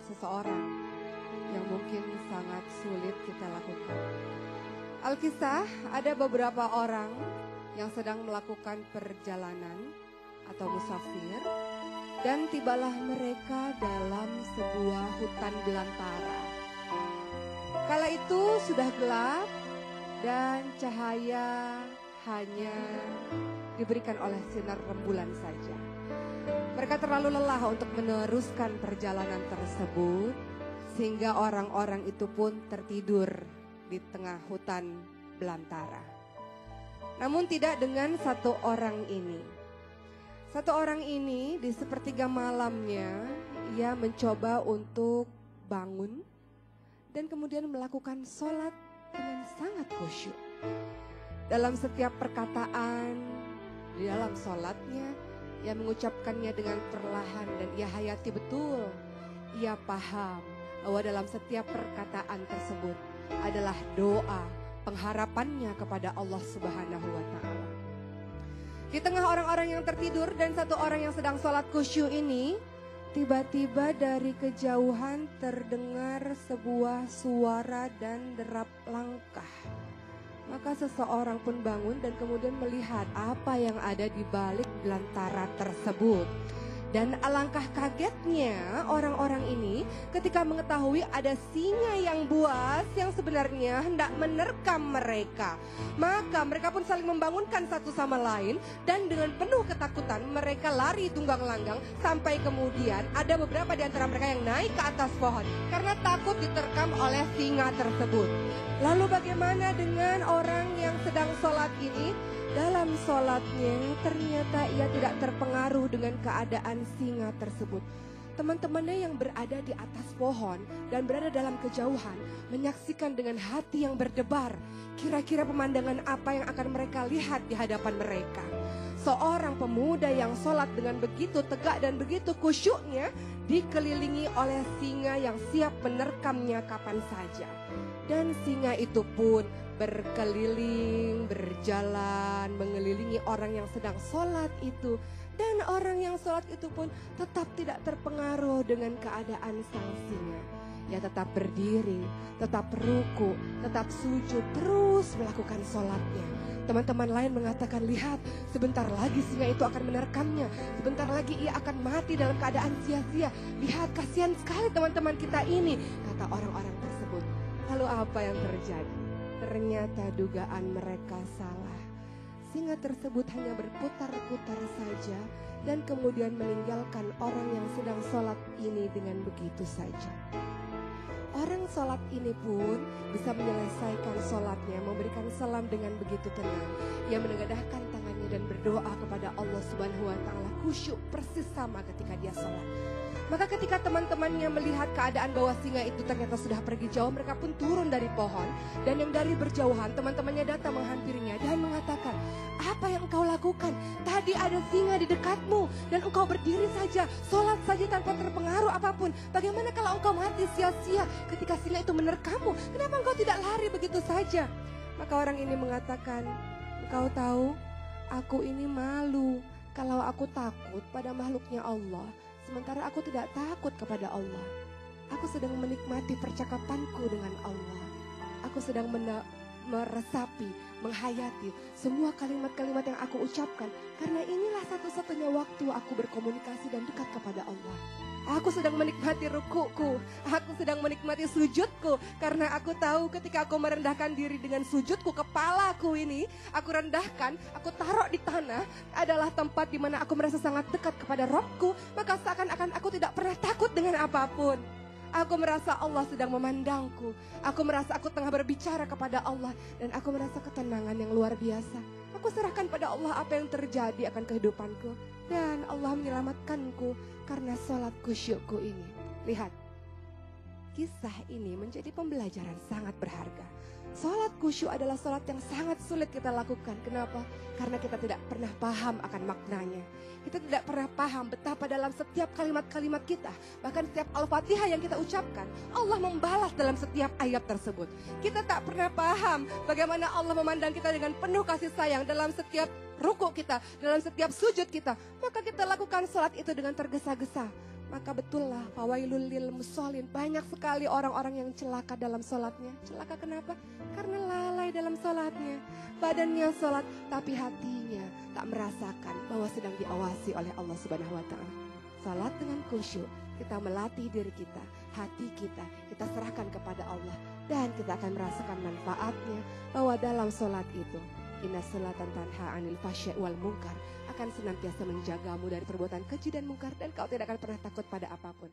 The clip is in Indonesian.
seseorang yang mungkin sangat sulit kita lakukan. Alkisah, ada beberapa orang yang sedang melakukan perjalanan atau musafir, dan tibalah mereka dalam sebuah hutan belantara. Kala itu sudah gelap dan cahaya hanya diberikan oleh sinar rembulan saja. Mereka terlalu lelah untuk meneruskan perjalanan tersebut, sehingga orang-orang itu pun tertidur di tengah hutan belantara. Namun tidak dengan satu orang ini. Satu orang ini di sepertiga malamnya, ia mencoba untuk bangun dan kemudian melakukan sholat dengan sangat khusyuk. Dalam setiap perkataan, di dalam sholatnya, ia mengucapkannya dengan perlahan dan ia hayati betul. Ia paham bahwa dalam setiap perkataan tersebut adalah doa pengharapannya kepada Allah Subhanahu wa Ta'ala. Di tengah orang-orang yang tertidur dan satu orang yang sedang sholat khusyuk ini, tiba-tiba dari kejauhan terdengar sebuah suara dan derap langkah. Maka seseorang pun bangun dan kemudian melihat apa yang ada di balik belantara tersebut. Dan alangkah kagetnya orang-orang ini ketika mengetahui ada singa yang buas yang sebenarnya hendak menerkam mereka. Maka mereka pun saling membangunkan satu sama lain dan dengan penuh ketakutan mereka lari tunggang langgang sampai kemudian ada beberapa di antara mereka yang naik ke atas pohon karena takut diterkam oleh singa tersebut. Lalu bagaimana dengan orang yang sedang sholat ini? Dalam sholatnya ternyata ia tidak terpengaruh dengan keadaan singa tersebut. Teman-temannya yang berada di atas pohon dan berada dalam kejauhan menyaksikan dengan hati yang berdebar. Kira-kira pemandangan apa yang akan mereka lihat di hadapan mereka. Seorang pemuda yang sholat dengan begitu tegak dan begitu khusyuknya dikelilingi oleh singa yang siap menerkamnya kapan saja. Dan singa itu pun berkeliling, berjalan, mengelilingi orang yang sedang sholat itu. Dan orang yang sholat itu pun tetap tidak terpengaruh dengan keadaan sang singa. Ia tetap berdiri, tetap ruku, tetap sujud, terus melakukan sholatnya. Teman-teman lain mengatakan, lihat sebentar lagi singa itu akan menerkamnya. Sebentar lagi ia akan mati dalam keadaan sia-sia. Lihat kasihan sekali teman-teman kita ini, kata orang-orang tersebut. Lalu apa yang terjadi? Ternyata dugaan mereka salah. Singa tersebut hanya berputar-putar saja dan kemudian meninggalkan orang yang sedang sholat ini dengan begitu saja. Orang sholat ini pun bisa menyelesaikan sholatnya, memberikan salam dengan begitu tenang. Ia menengadahkan tangannya dan berdoa kepada Allah Subhanahu wa Ta'ala, khusyuk persis sama ketika dia sholat. Maka ketika teman-temannya melihat keadaan bahwa singa itu ternyata sudah pergi jauh, mereka pun turun dari pohon. Dan yang dari berjauhan, teman-temannya datang menghampirinya dan mengatakan, apa yang engkau lakukan? Tadi ada singa di dekatmu dan engkau berdiri saja, sholat saja tanpa terpengaruh apapun. Bagaimana kalau engkau mati sia-sia ketika singa itu menerkammu? Kenapa engkau tidak lari begitu saja? Maka orang ini mengatakan, engkau tahu, aku ini malu kalau aku takut pada makhluknya Allah. Sementara aku tidak takut kepada Allah. Aku sedang menikmati percakapanku dengan Allah. Aku sedang meresapi, menghayati semua kalimat-kalimat yang aku ucapkan. Karena inilah satu-satunya waktu aku berkomunikasi dan dekat kepada Allah. Aku sedang menikmati rukuku, aku sedang menikmati sujudku. Karena aku tahu ketika aku merendahkan diri dengan sujudku, kepalaku ini aku rendahkan, aku taruh di tanah, adalah tempat di mana aku merasa sangat dekat kepada Robku. Maka seakan-akan aku tidak pernah takut dengan apapun. Aku merasa Allah sedang memandangku. Aku merasa aku tengah berbicara kepada Allah. Dan aku merasa ketenangan yang luar biasa. Aku serahkan pada Allah apa yang terjadi akan kehidupanku. Dan Allah menyelamatkanku karena sholat khusyukku ini. Lihat, kisah ini menjadi pembelajaran sangat berharga. Sholat khusyuk adalah sholat yang sangat sulit kita lakukan. Kenapa? Karena kita tidak pernah paham akan maknanya. Kita tidak pernah paham betapa dalam setiap kalimat-kalimat kita, bahkan setiap Al-Fatihah yang kita ucapkan, Allah membalas dalam setiap ayat tersebut. Kita tak pernah paham bagaimana Allah memandang kita dengan penuh kasih sayang dalam setiap ruku kita, dalam setiap sujud kita. Maka kita lakukan sholat itu dengan tergesa-gesa. maka betullah fawailul lil musholin, banyak sekali orang-orang yang celaka dalam sholatnya. Celaka kenapa? Karena lalai dalam sholatnya. Badannya sholat tapi hatinya tak merasakan bahwa sedang diawasi oleh Allah Subhanahu wa Ta'ala. Sholat dengan khusyuk, kita melatih diri kita, hati kita serahkan kepada Allah, dan kita akan merasakan manfaatnya bahwa dalam sholat itu inna sholatan tanha anil fasya wal munkar, akan senantiasa menjagamu dari perbuatan keji dan mungkar, dan kau tidak akan pernah takut pada apapun.